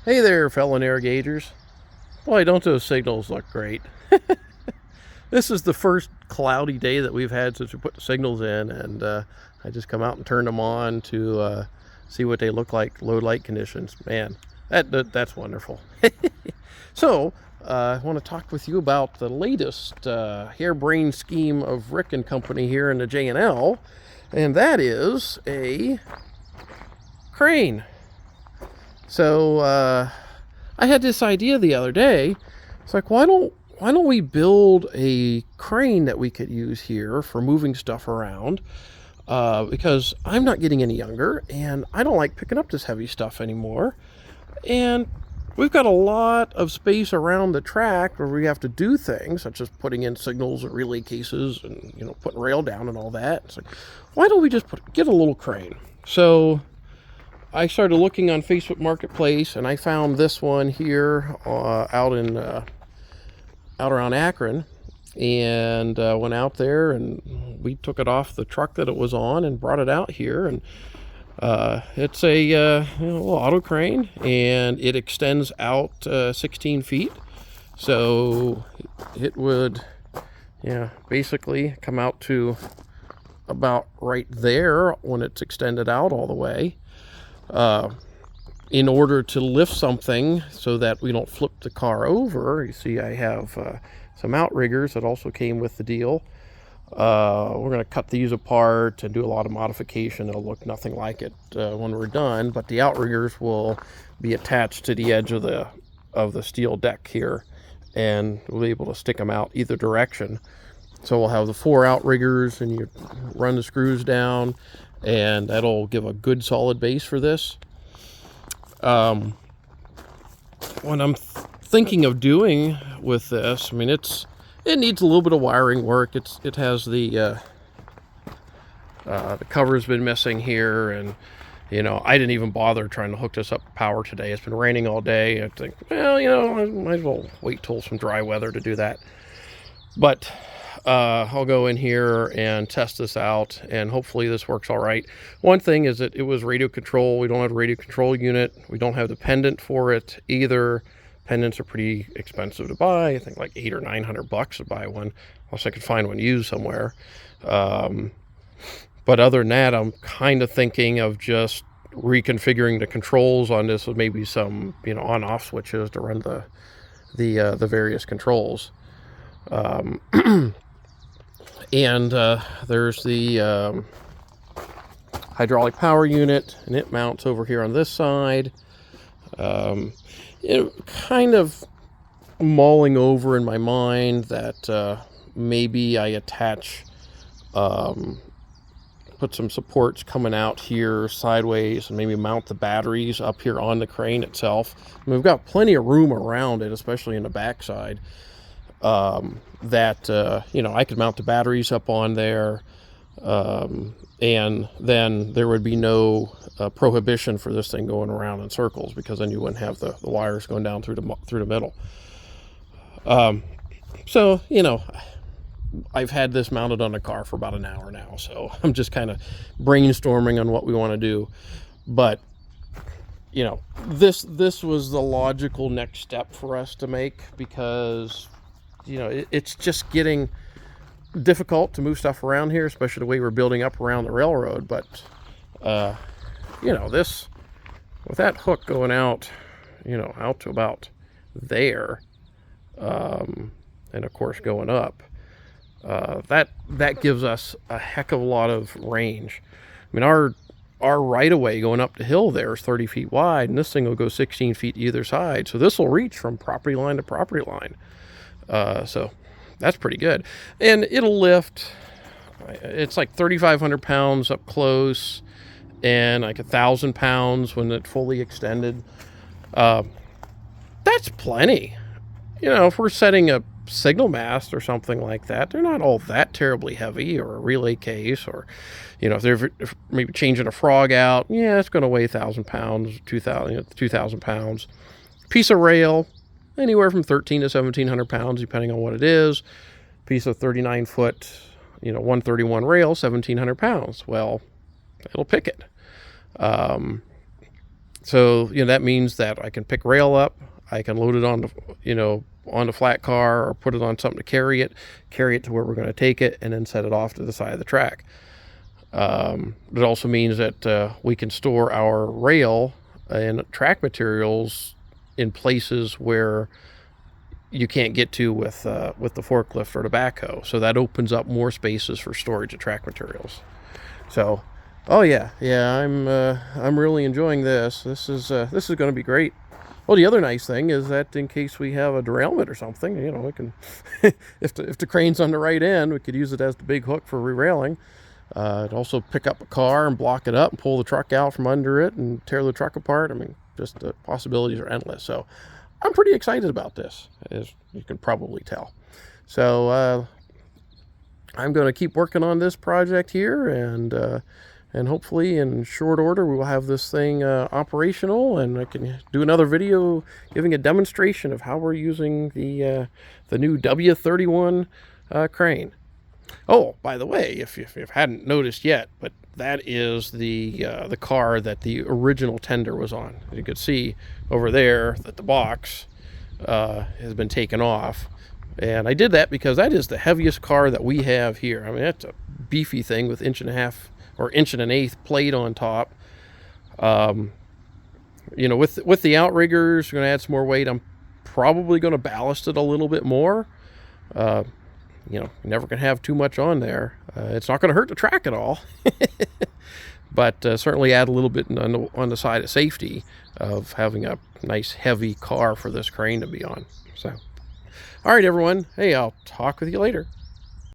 Hey there, fellow navigators. Boy, don't those signals look great. This is the first cloudy day that we've had since we put the signals in, and I just come out and turned them on to see what they look like, low light conditions. Man, that's wonderful. So, I want to talk with you about the latest harebrained scheme of Rick and Company here in the J&L, and that is a crane. So I had this idea the other day. It's like, why don't we build a crane that we could use here for moving stuff around? Because I'm not getting any younger, and I don't like picking up this heavy stuff anymore. And we've got a lot of space around the track where we have to do things, such as putting in signals and relay cases, and putting rail down and all that. It's like, why don't we just get a little crane? So I started looking on Facebook Marketplace, and I found this one here out around Akron, and went out there, and we took it off the truck that it was on and brought it out here. And it's a little auto crane, and it extends out 16 feet. So it would, basically come out to about right there when it's extended out all the way. In order to lift something so that we don't flip the car over, you see I have some outriggers that also came with the deal. We're going to cut these apart and do a lot of modification. It'll look nothing like it when we're done, but the outriggers will be attached to the edge of the steel deck here, and we'll be able to stick them out either direction. So we'll have the 4 outriggers, and you run the screws down, and that'll give a good solid base for this. What I'm thinking of doing with this, I mean, it needs a little bit of wiring work. It has the cover's been missing here, and I didn't even bother trying to hook this up to power today. It's been raining all day. I think, well, I might as well wait till some dry weather to do that. But I'll go in here and test this out, and hopefully this works all right. One thing is that it was radio control. We don't have a radio control unit. We don't have the pendant for it either. Pendants are pretty expensive to buy. I think like $800 or $900 to buy one, unless I could find one used somewhere. But other than that, I'm kind of thinking of just reconfiguring the controls on this with maybe some on-off switches to run the various controls. And there's the hydraulic power unit, and it mounts over here on this side. Kind of mulling over in my mind that maybe I attach, put some supports coming out here sideways, and maybe mount the batteries up here on the crane itself. I mean, we've got plenty of room around it, especially in the backside. I could mount the batteries up on there, and then there would be no prohibition for this thing going around in circles, because then you wouldn't have the wires going down through the middle. So I've had this mounted on the car for about an hour now, so I'm just kind of brainstorming on what we want to do. But this was the logical next step for us to make, because it's just getting difficult to move stuff around here, especially the way we're building up around the railroad. But this, with that hook going out out to about there, and of course going up, that gives us a heck of a lot of range. I mean, our right of way going up the hill there is 30 feet wide, and this thing will go 16 feet either side. So this will reach from property line to property line. So that's pretty good. And it'll lift, it's like 3,500 pounds up close, and like 1,000 pounds when it's fully extended. That's plenty. If we're setting a signal mast or something like that, they're not all that terribly heavy, or a relay case, or if they're maybe changing a frog out, it's going to weigh 1,000 pounds, 2,000 pounds. Piece of rail, anywhere from 1,300 to 1,700 pounds, depending on what it is. Piece of 39 foot, 131 rail, 1,700 pounds. Well, it'll pick it. So, that means that I can pick rail up, I can load it on the, on the flat car, or put it on something to carry it to where we're going to take it, and then set it off to the side of the track. It also means that we can store our rail and track materials in places where you can't get to with the forklift or the backhoe. So that opens up more spaces for storage of track materials. So, oh yeah, I'm really enjoying this. This is going to be great. Well, the other nice thing is that in case we have a derailment or something, we can, if the crane's on the right end, we could use it as the big hook for re-railing. It'd also pick up a car and block it up and pull the truck out from under it and tear the truck apart. I mean, just the possibilities are endless. So I'm pretty excited about this, as you can probably tell. So I'm going to keep working on this project here, and hopefully in short order we will have this thing operational, and I can do another video giving a demonstration of how we're using the new W31 crane. Oh, by the way, if you hadn't noticed yet, but that is the car that the original tender was on. As you can see over there that the box has been taken off. And I did that because that is the heaviest car that we have here. I mean, that's a beefy thing with 1.5 or 1.125 plate on top. With the outriggers, we're going to add some more weight. I'm probably going to ballast it a little bit more. You're never going to have too much on there. It's not going to hurt the track at all. But certainly add a little bit on the side of safety of having a nice heavy car for this crane to be on. So, all right, everyone. Hey, I'll talk with you later.